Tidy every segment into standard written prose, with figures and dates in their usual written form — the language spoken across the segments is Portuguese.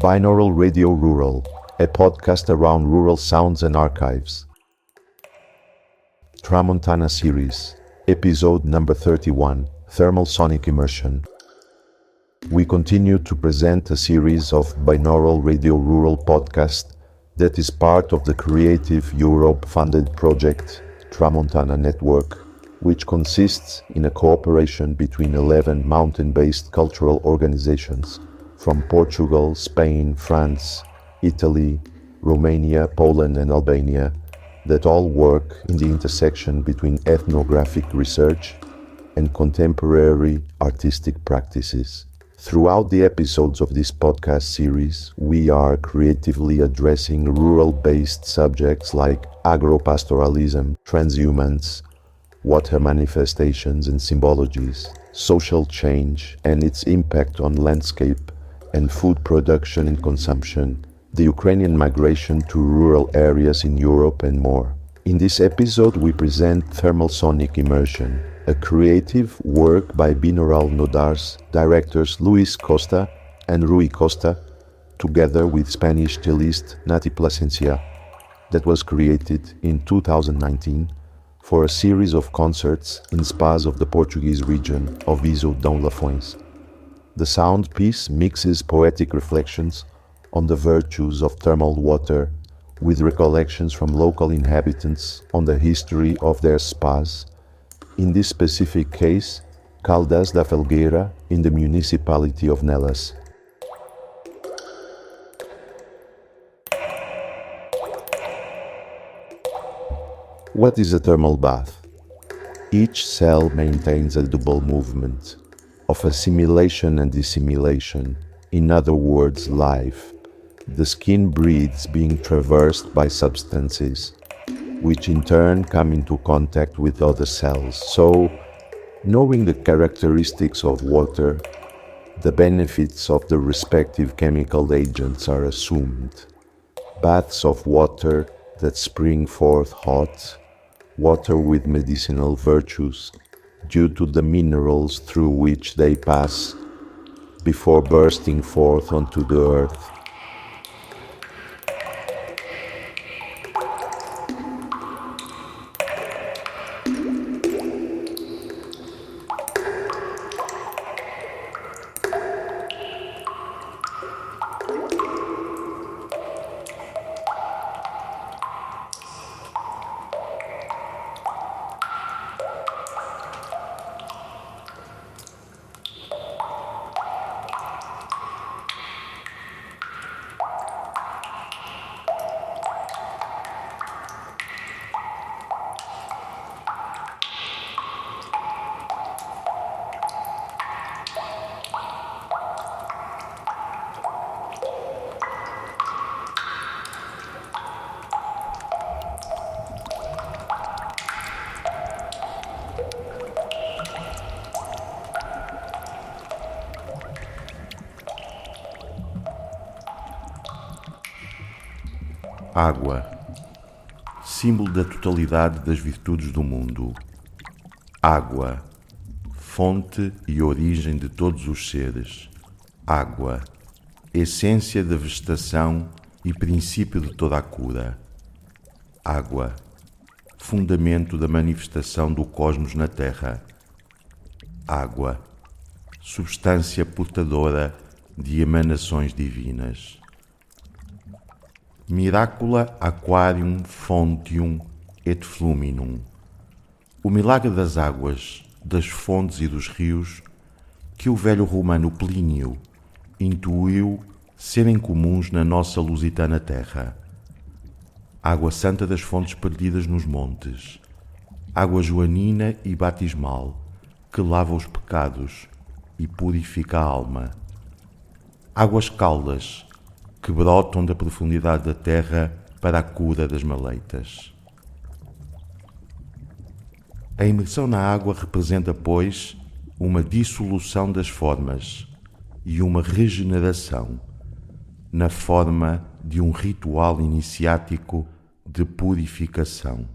Binaural Radio Rural, a podcast around rural sounds and archives. Tramontana Series, episode number 31, Thermal Sonic Immersion. We continue to present a series of Binaural Radio Rural podcast that is part of the Creative Europe-funded project Tramontana Network, which consists in a cooperation between 11 mountain-based cultural organizations from Portugal, Spain, France, Italy, Romania, Poland and Albania that all work in the intersection between ethnographic research and contemporary artistic practices. Throughout the episodes of this podcast series, we are creatively addressing rural-based subjects like agropastoralism, transhumance, water manifestations and symbologies, social change and its impact on landscape and food production and consumption, the Ukrainian migration to rural areas in Europe and more. In this episode, we present Thermal Sonic Immersion, a creative work by Binaural Nodar's directors Luis Costa and Rui Costa, together with Spanish cellist Nati Plasencia, that was created in 2019 for a series of concerts in spas of the Portuguese region of Viso Dão Lafões. The sound piece mixes poetic reflections on the virtues of thermal water with recollections from local inhabitants on the history of their spas, in this specific case, Caldas da Felgueira in the municipality of Nelas. What is a thermal bath? Each cell maintains a double movement of assimilation and dissimilation, in other words, life. The skin breathes being traversed by substances, which in turn come into contact with other cells. So, knowing the characteristics of water, the benefits of the respective chemical agents are assumed. Baths of water that spring forth hot, water with medicinal virtues, due to the minerals through which they pass before bursting forth onto the earth. Água, símbolo da totalidade das virtudes do mundo. Água, fonte e origem de todos os seres. Água, essência da vegetação e princípio de toda a cura. Água, fundamento da manifestação do cosmos na Terra. Água, substância portadora de emanações divinas. Miracula aquarium fontium et fluminum. O milagre das águas, das fontes e dos rios, que o velho romano Plínio intuiu serem comuns na nossa lusitana terra. Água santa das fontes perdidas nos montes, água joanina e batismal, que lava os pecados e purifica a alma. Águas caldas, que brotam da profundidade da terra para a cura das maleitas. A imersão na água representa, pois, uma dissolução das formas e uma regeneração na forma de um ritual iniciático de purificação.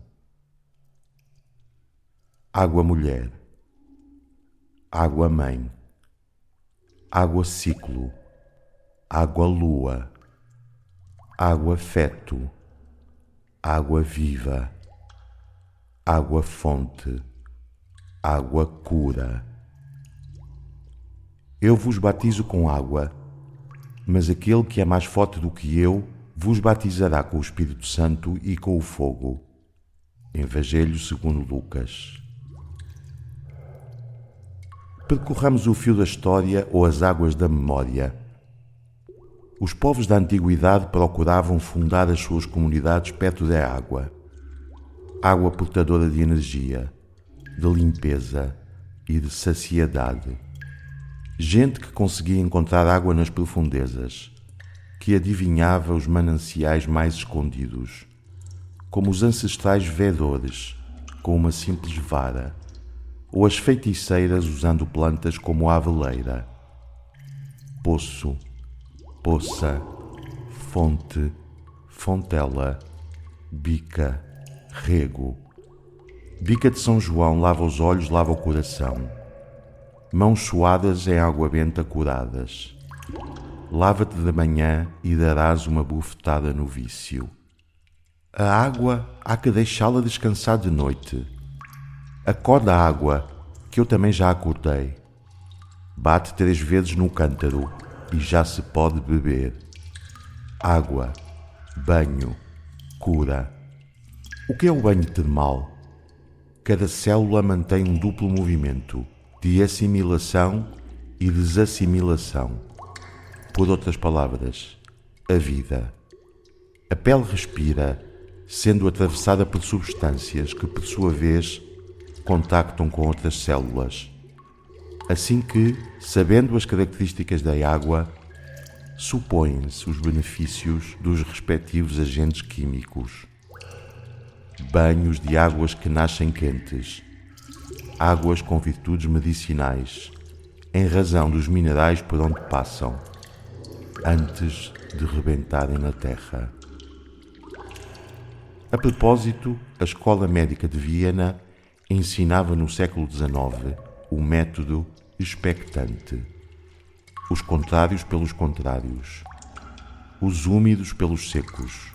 Água mulher, água mãe, água ciclo, água-lua, água-feto, água-viva, água-fonte, água-cura. Eu vos batizo com água, mas aquele que é mais forte do que eu vos batizará com o Espírito Santo e com o fogo. Evangelho segundo Lucas. Percorramos o fio da história ou as águas da memória. Os povos da antiguidade procuravam fundar as suas comunidades perto da água. Água portadora de energia, de limpeza e de saciedade. Gente que conseguia encontrar água nas profundezas, que adivinhava os mananciais mais escondidos, como os ancestrais vedores com uma simples vara, ou as feiticeiras usando plantas como a aveleira. Poço, poça, fonte, fontela, bica, rego. Bica de São João lava os olhos, lava o coração. Mãos suadas em água benta curadas. Lava-te de manhã e darás uma bufetada no vício. A água há que deixá-la descansar de noite. Acorda a água, que eu também já acordei. Bate 3 vezes no cântaro e já se pode beber. Água, banho, cura. O que é o banho termal? Cada célula mantém um duplo movimento de assimilação e desassimilação. Por outras palavras, a vida. A pele respira, sendo atravessada por substâncias que, por sua vez, contactam com outras células. Assim que, sabendo as características da água, supõem-se os benefícios dos respectivos agentes químicos. Banhos de águas que nascem quentes, águas com virtudes medicinais, em razão dos minerais por onde passam, antes de rebentarem na terra. A propósito, a Escola Médica de Viena ensinava no século XIX o método expectante. Os contrários pelos contrários, os úmidos pelos secos,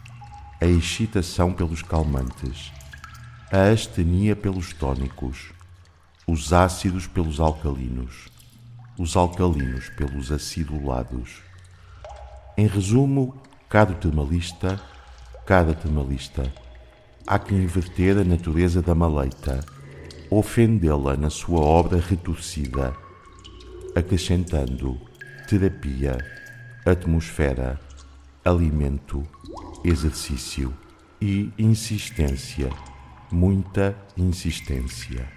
a excitação pelos calmantes, a astenia pelos tônicos, os ácidos pelos alcalinos, os alcalinos pelos acidulados. Em resumo, cada termalista, há que inverter a natureza da maleita, ofendê-la na sua obra retorcida, acrescentando terapia, atmosfera, alimento, exercício e insistência, muita insistência.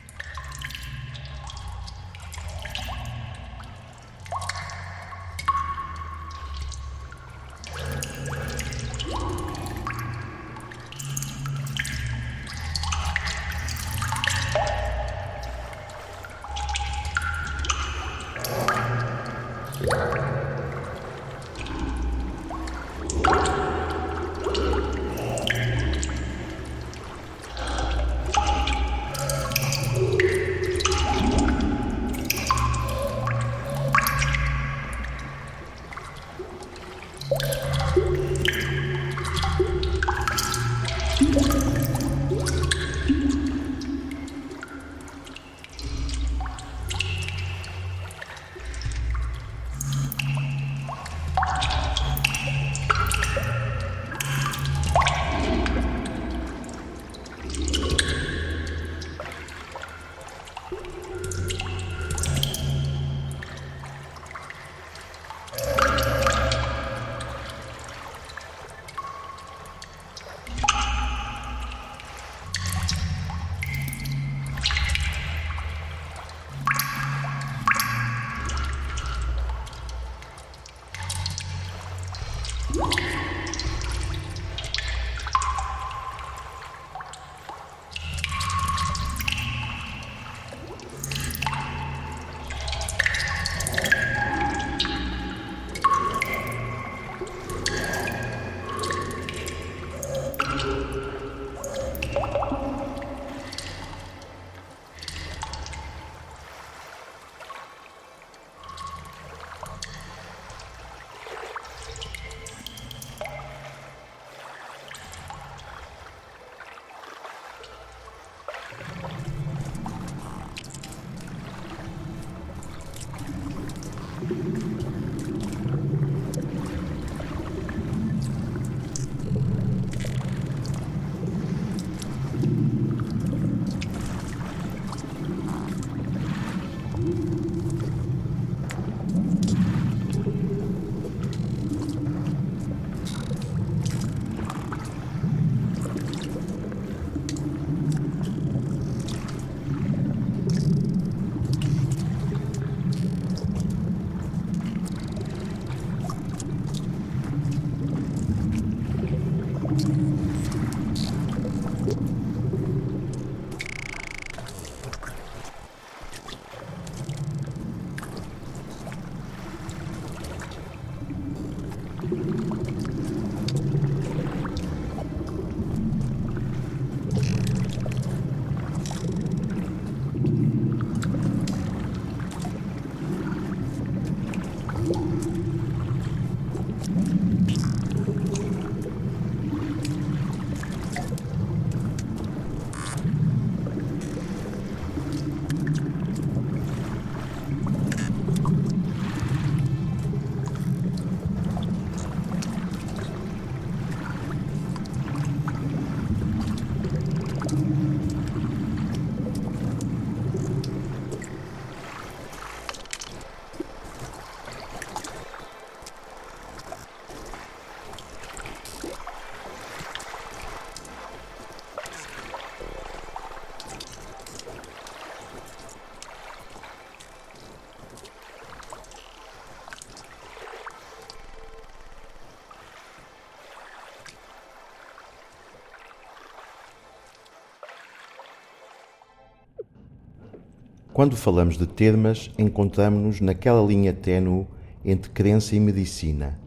Quando falamos de termas, encontramos-nos naquela linha ténue entre crença e medicina.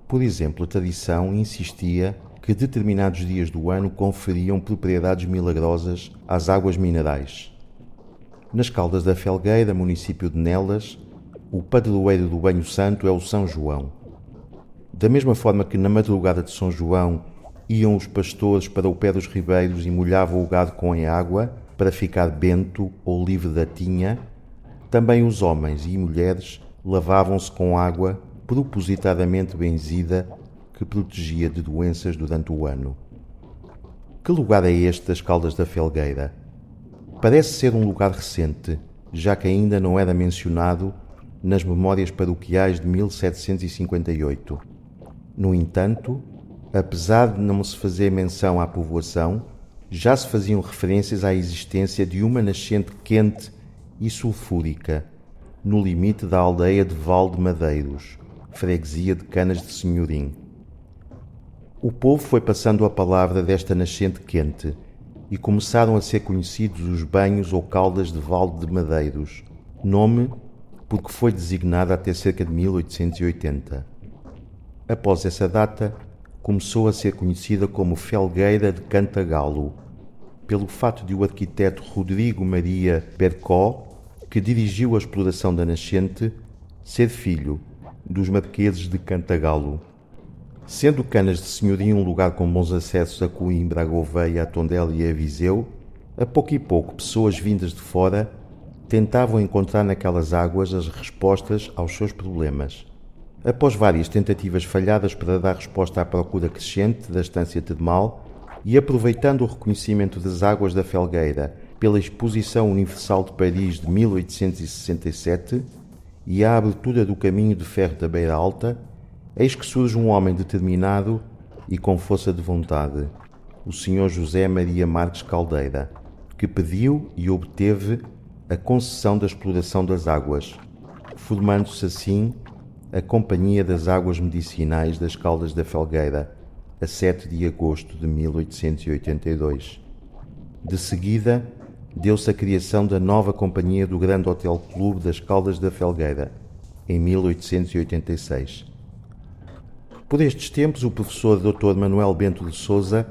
Por exemplo, a tradição insistia que determinados dias do ano conferiam propriedades milagrosas às águas minerais. Nas Caldas da Felgueira, município de Nelas, o padroeiro do banho santo é o São João. Da mesma forma que na madrugada de São João iam os pastores para o pé dos ribeiros e molhavam o gado com a água para ficar bento ou livre da tinha, também os homens e mulheres lavavam-se com água propositadamente benzida que protegia de doenças durante o ano. Que lugar é este das Caldas da Felgueira? Parece ser um lugar recente, já que ainda não era mencionado nas memórias paroquiais de 1758. No entanto, apesar de não se fazer menção à povoação, já se faziam referências à existência de uma nascente quente e sulfúrica, no limite da aldeia de Val de Madeiros, freguesia de Canas de Senhorim. O povo foi passando a palavra desta nascente quente e começaram a ser conhecidos os banhos ou caldas de Val de Madeiros, nome porque foi designada até cerca de 1880. Após essa data, começou a ser conhecida como Felgueira de Cantagalo, pelo fato de o arquiteto Rodrigo Maria Bercó, que dirigiu a exploração da nascente, ser filho dos marqueses de Cantagalo. Sendo Canas de Senhorim um lugar com bons acessos a Coimbra, a Gouveia, a Tondela e a Viseu, a pouco e pouco pessoas vindas de fora tentavam encontrar naquelas águas as respostas aos seus problemas. Após várias tentativas falhadas para dar resposta à procura crescente da estância termal e aproveitando o reconhecimento das águas da Felgueira pela Exposição Universal de Paris de 1867 e a abertura do caminho de ferro da Beira Alta, eis que surge um homem determinado e com força de vontade, o Sr. José Maria Marques Caldeira, que pediu e obteve a concessão da exploração das águas, formando-se assim a Companhia das Águas Medicinais das Caldas da Felgueira, a 7 de agosto de 1882. De seguida, deu-se a criação da nova Companhia do Grande Hotel Clube das Caldas da Felgueira, em 1886. Por estes tempos, o professor Dr. Manuel Bento de Sousa,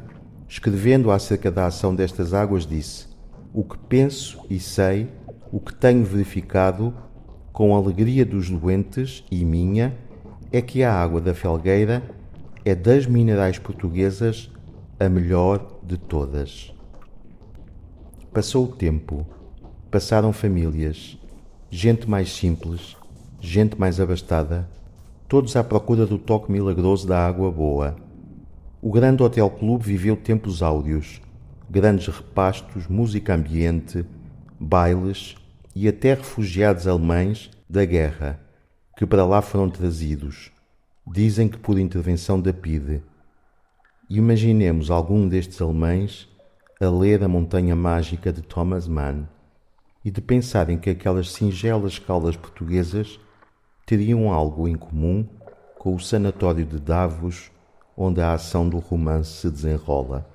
escrevendo acerca da ação destas águas, disse: "O que penso e sei, o que tenho verificado, com a alegria dos doentes e minha, é que a água da Felgueira é das minerais portuguesas a melhor de todas." Passou o tempo, passaram famílias, gente mais simples, gente mais abastada, todos à procura do toque milagroso da água boa. O Grande Hotel Clube viveu tempos áureos, grandes repastos, música ambiente, bailes e até refugiados alemães da guerra, que para lá foram trazidos, dizem que por intervenção da PIDE. Imaginemos algum destes alemães a ler A Montanha Mágica de Thomas Mann e de pensarem que aquelas singelas caldas portuguesas teriam algo em comum com o sanatório de Davos, onde a ação do romance se desenrola.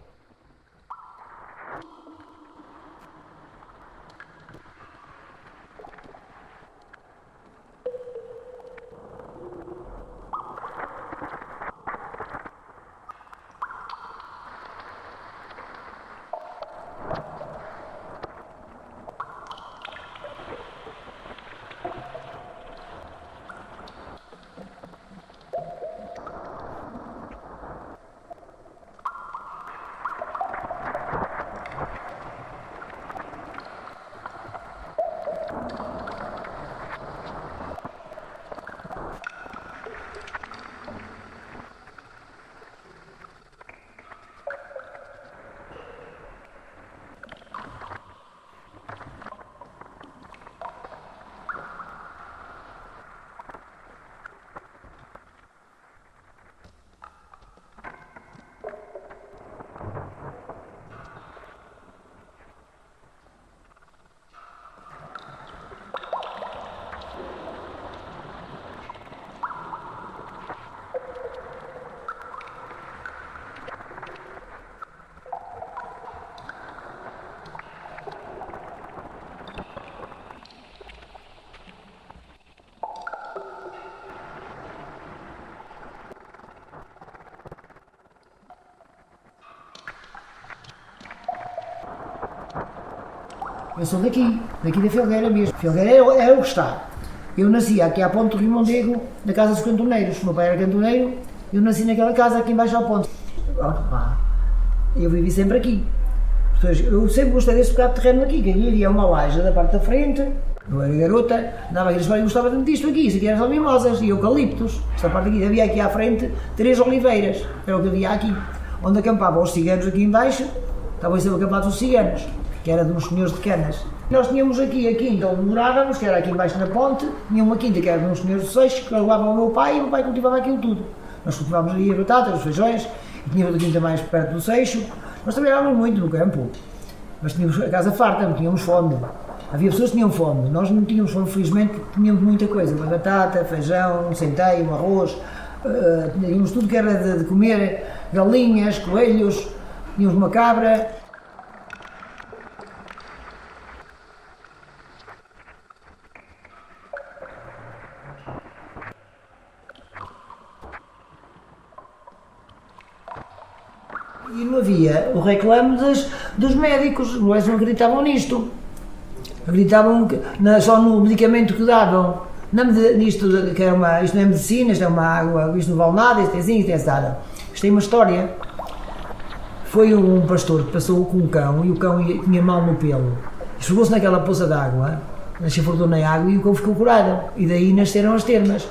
Eu sou daqui da Felgueira mesmo. Felgueira é o que está. Eu nasci aqui à Ponte do Rio Mondego, na casa dos cantoneiros. O meu pai era cantoneiro, eu nasci naquela casa aqui embaixo à ponte. Eu vivi sempre aqui. Eu sempre gostei desse bocado de terreno aqui, que aqui havia uma laje da parte da frente. Eu era garota, andava aqui na escola e gostava tanto disto aqui. Isso aqui eram só mimosas e eucaliptos. Esta parte aqui, havia aqui à frente 3 oliveiras, era o que havia aqui. Onde acampavam os ciganos aqui embaixo, estavam sempre acampados os ciganos, que era de uns senhores de canas. Nós tínhamos aqui a quinta onde morávamos, que era aqui embaixo na ponte, tinha uma quinta que era de uns senhores de Seixos, que levavam o meu pai e o meu pai cultivava aquilo tudo. Nós cultivávamos ali as batatas, os feijões, e tínhamos outra quinta mais perto do Seixo. Nós trabalhávamos muito no campo, mas tínhamos a casa farta, não tínhamos fome. Havia pessoas que tinham fome, nós não tínhamos fome, felizmente, tínhamos muita coisa, uma batata, feijão, um centeio, um arroz, tínhamos tudo que era de comer, galinhas, coelhos, tínhamos uma cabra. E não havia o reclame dos médicos, eles não acreditavam nisto. Acreditavam só no medicamento que davam. Isto não é medicina, isto é uma água, isto não vale nada, isto é assim, isto é assado. Isto tem uma história. Foi um pastor que passou com um cão e o cão tinha mal no pelo. Esfregou-se naquela poça de água, chafurdou na água e o cão ficou curado. E daí nasceram as termas.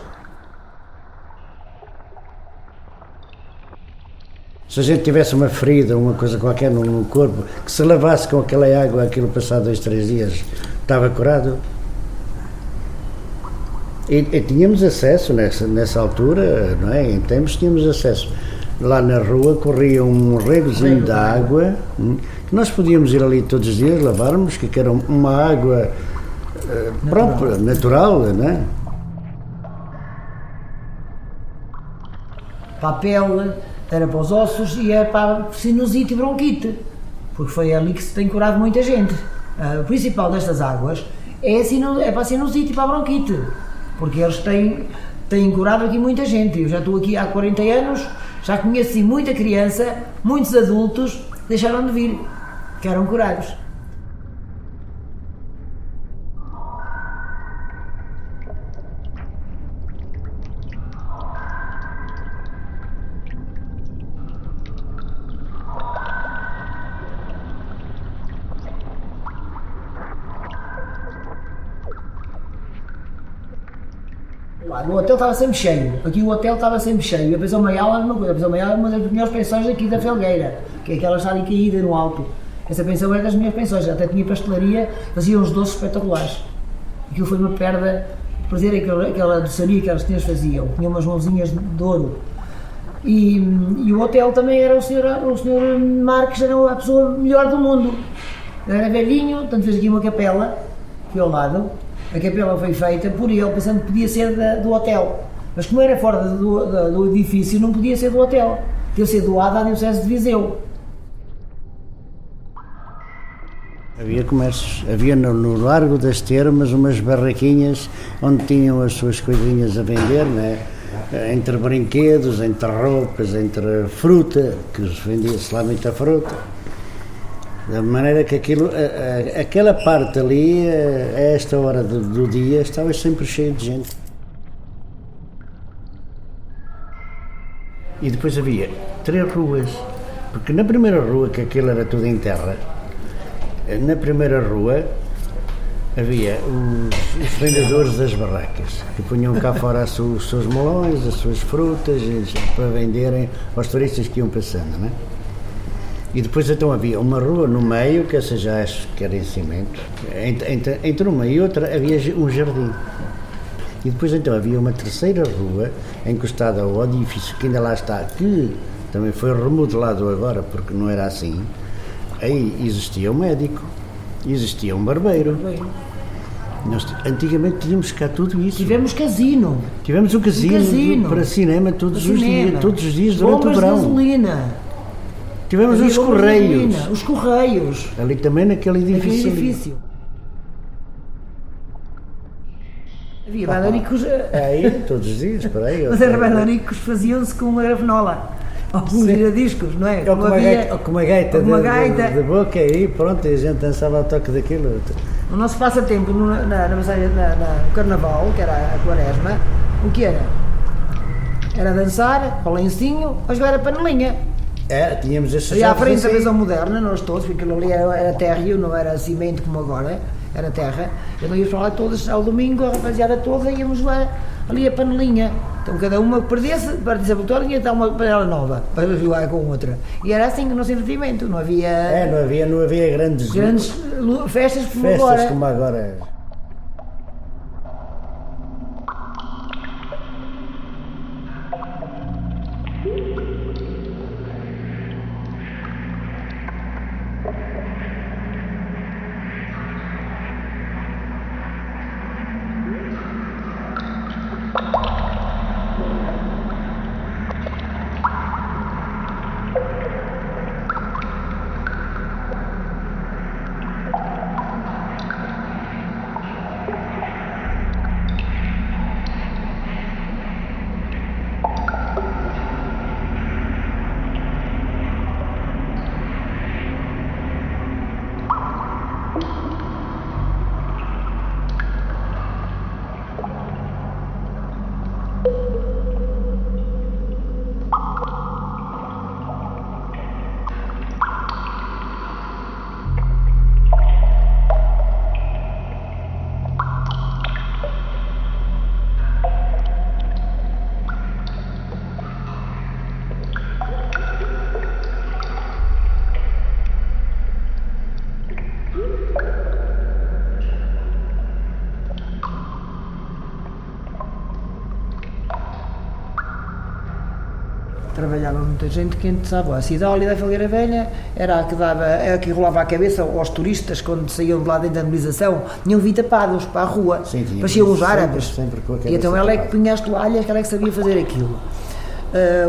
Se a gente tivesse uma ferida, uma coisa qualquer no corpo, que se lavasse com aquela água, aquilo passado 2, 3 dias, estava curado. E tínhamos acesso nessa altura, não é? Em tempos tínhamos acesso. Lá na rua corria um regozinho de água, que nós podíamos ir ali todos os dias, lavarmos, que era uma água própria, natural, não é? Papel. Era para os ossos e era para sinusite e bronquite, porque foi ali que se tem curado muita gente. O principal destas águas é para a sinusite e para a bronquite, porque eles têm curado aqui muita gente. Eu já estou aqui há 40 anos, já conheci muita criança, muitos adultos deixaram de vir, que eram curados. O hotel estava sempre cheio, aqui o hotel estava sempre cheio, a Pensão Maial era uma coisa, a Pensão Maial é uma das melhores pensões aqui da Felgueira, que é aquela que está ali caída no alto. Essa pensão era das minhas pensões, até tinha pastelaria, fazia uns doces espetaculares. Aquilo foi uma perda, prazer aquela doçaria que as senhoras faziam, tinha umas mãozinhas de ouro. E o hotel também era o senhor Marques, era a pessoa melhor do mundo. Era velhinho, portanto fez aqui uma capela, aqui ao lado. A capela foi feita por ele, pensando que podia ser do hotel. Mas como era fora do edifício, não podia ser do hotel. Teve de ser doada à Diocese de Viseu. Havia comércios, havia no Largo das Termas umas barraquinhas onde tinham as suas coisinhas a vender, né? Entre brinquedos, entre roupas, entre fruta, que vendia-se lá muita fruta. De maneira que aquela parte ali, a esta hora do dia, estava sempre cheio de gente. E depois havia 3 ruas, porque na primeira rua, que aquilo era tudo em terra, na primeira rua havia os vendedores das barracas, que punham cá fora os seus melões, as suas frutas, para venderem aos turistas que iam passando, não é? E depois então havia uma rua no meio, que essa já acho que era em cimento, entre uma e outra havia um jardim. E depois então havia uma terceira rua, encostada ao edifício que ainda lá está, que também foi remodelado agora, porque não era assim. Aí existia um médico, existia um barbeiro. Nós antigamente tínhamos cá tudo isso. Tivemos casino. Tivemos um casino para cinema todos os dias durante o verão. Gasolina. Tivemos os Correios. Os Correios. Ali também naquele edifício. Havia bailaricos. Aí, todos os dias, para aí. Mas eram bailaricos, faziam-se com a gravenola. alguns giradiscos, não é? Ou com uma gaita, de boca e pronto, e a gente dançava ao toque daquilo. O nosso passatempo no Carnaval, que era a Quaresma, o que era? Era dançar, ao lencinho, ou jogar a panelinha. Tínhamos esses ali à frente da assim. visão moderna, nós todos, porque aquilo ali era térreo, não era cimento como agora, era terra. Eu não ia falar todos ao domingo, a rapaziada toda, íamos lá ali a panelinha. Então cada uma que perdesse a botão, ia dar uma panela nova para jogar com outra. E era assim o nosso entretenimento, não havia. Não havia grandes festas como agora. Trabalhava muita gente que interessava. A Cidália da Filgueira Velha era a que rolava a cabeça aos turistas quando saíam de lá da indemnização, tinham vindo tapados para a rua, pareciam os árabes. Sempre e então ela é que punha as toalhas, que ela é que sabia fazer aquilo.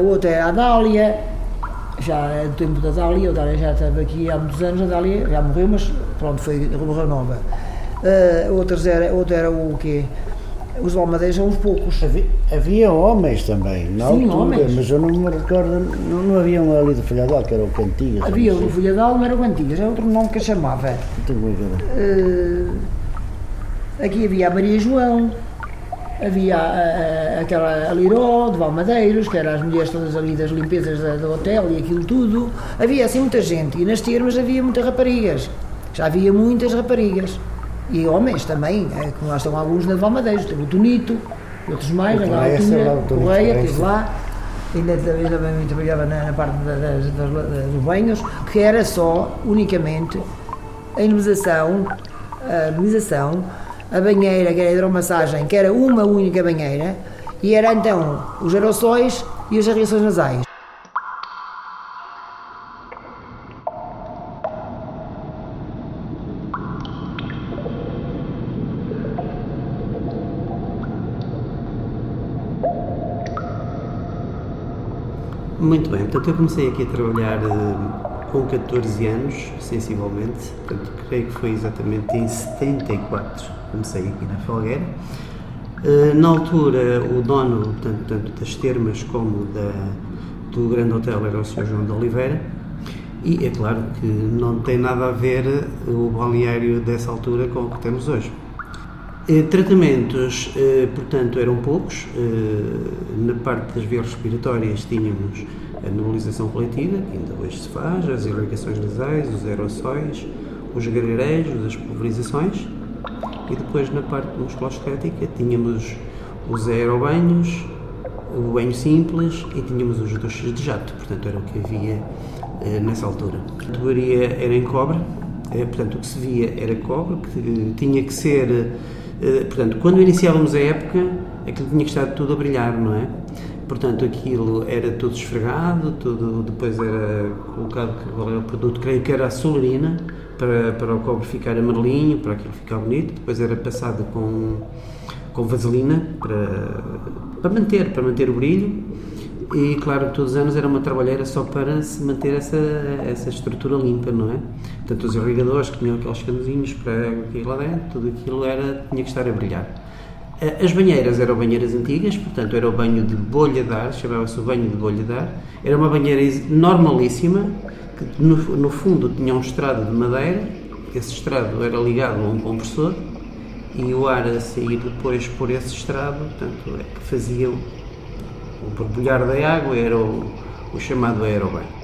O outro era a Dália, já é do tempo da Dália, a Dália já estava aqui há muitos anos, a Dália já morreu, mas pronto, morreu nova. Outro era o quê? Os Almadeiros são uns poucos. Havia homens também, na altura, homens. Mas eu não me recordo, não havia um ali do Folhadal, que era o Cantigas. Havia o do Folhadal, não era o Cantigas, era outro nome que a chamava. Aqui havia a Maria João, havia aquela Liró, de Valmadeiros, que eram as mulheres todas ali das limpezas do hotel e aquilo tudo. Havia assim muita gente, e nas termas havia muitas raparigas, já havia muitas raparigas. E homens também, como lá estão alguns na Valmadeiros, teve o Tonito, outros mais, na Galtinha, o Correia, esteve lá, ainda também trabalhava na parte dos banhos, que era só, unicamente, a indemnização, a banheira, que era a hidromassagem, que era uma única banheira, e era então os aerossóis e as reações nasais. Muito bem, portanto eu comecei aqui a trabalhar com 14 anos, sensivelmente, portanto creio que foi exatamente em 74 que comecei aqui na Felgueira. Na altura o dono, tanto das termas como do grande hotel era o Sr. João de Oliveira, e é claro que não tem nada a ver o balneário dessa altura com o que temos hoje. Tratamentos, portanto, eram poucos. Na parte das vias respiratórias tínhamos a nebulização coletiva, que ainda hoje se faz, as irrigações nasais, os aerossóis, os gargarejos, as pulverizações, e depois na parte musculoesquelética tínhamos os aerobanhos, o banho simples e tínhamos os duches de jato, portanto era o que havia nessa altura. A tubaria era em cobre, portanto o que se via era cobre, que tinha que ser... Portanto, quando iniciávamos a época, aquilo tinha que estar tudo a brilhar, não é? Portanto, aquilo era tudo esfregado, tudo depois era colocado, qual era o produto, creio que era a solarina, para o cobre ficar amarelinho, para aquilo ficar bonito, depois era passado com vaselina, para manter o brilho, e claro, todos os anos era uma trabalheira só para se manter essa estrutura limpa, não é? Portanto, os irrigadores que tinham aqueles canozinhos para aquilo lá dentro, tudo aquilo tinha que estar a brilhar. As banheiras eram banheiras antigas, portanto era o banho de bolha de ar, chamava-se o banho de bolha de ar. Era uma banheira normalíssima, que no fundo tinha um estrado de madeira, esse estrado era ligado a um compressor e o ar a sair depois por esse estrado, portanto, que fazia o borbulhar da água, era o chamado aerobanho.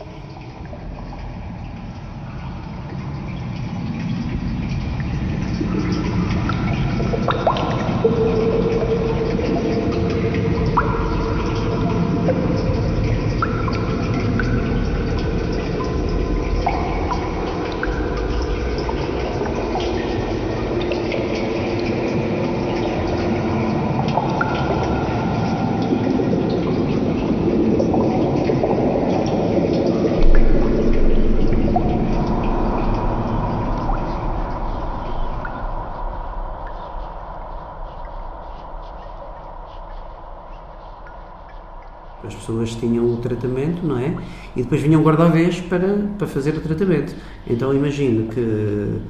As pessoas tinham o tratamento, não é? E depois vinham guarda-vez para fazer o tratamento. Então imagino que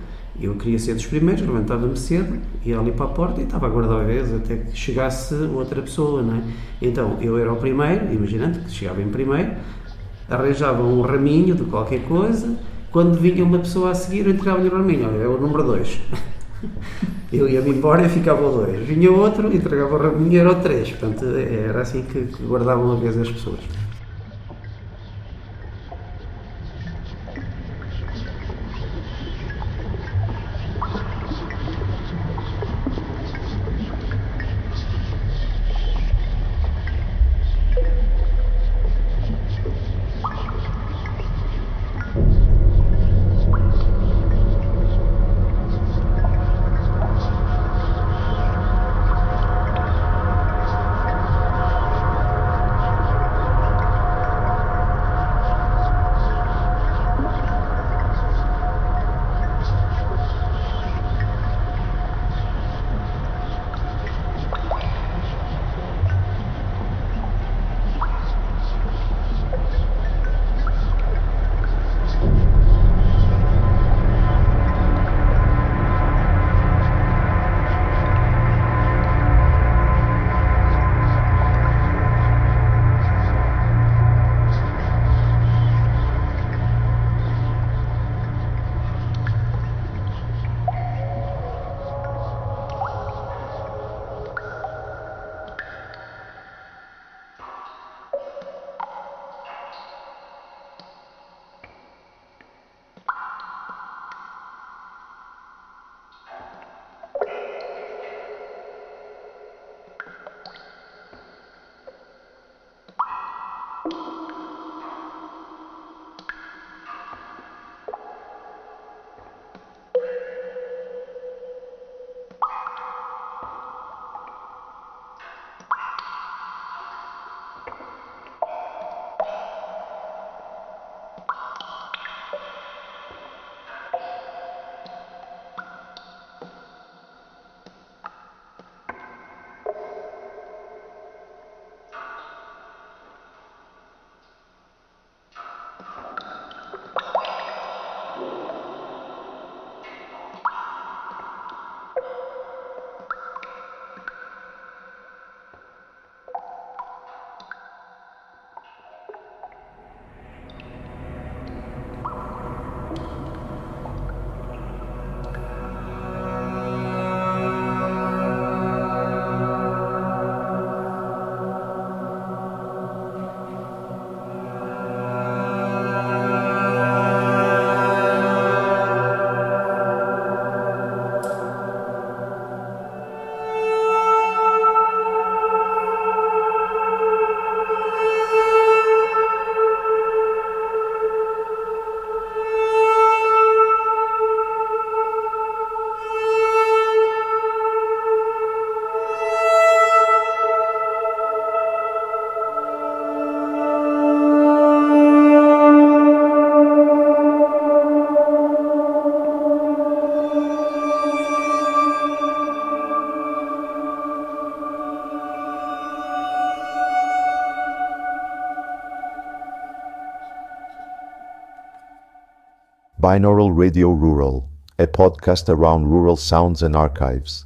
eu queria ser dos primeiros, levantava-me cedo, ia ali para a porta e estava a guarda-vez até que chegasse outra pessoa, não é? Então eu era o primeiro, imaginando que chegava em primeiro, arranjava um raminho de qualquer coisa, quando vinha uma pessoa a seguir eu entregava-lhe o raminho, olha, é o número 2. Eu ia-me embora e ficava o 2. Vinha outro, entregava o raminho e era o 3. Portanto, era assim que guardavam a vez as pessoas. Binaural Radio Rural, a podcast around rural sounds and archives.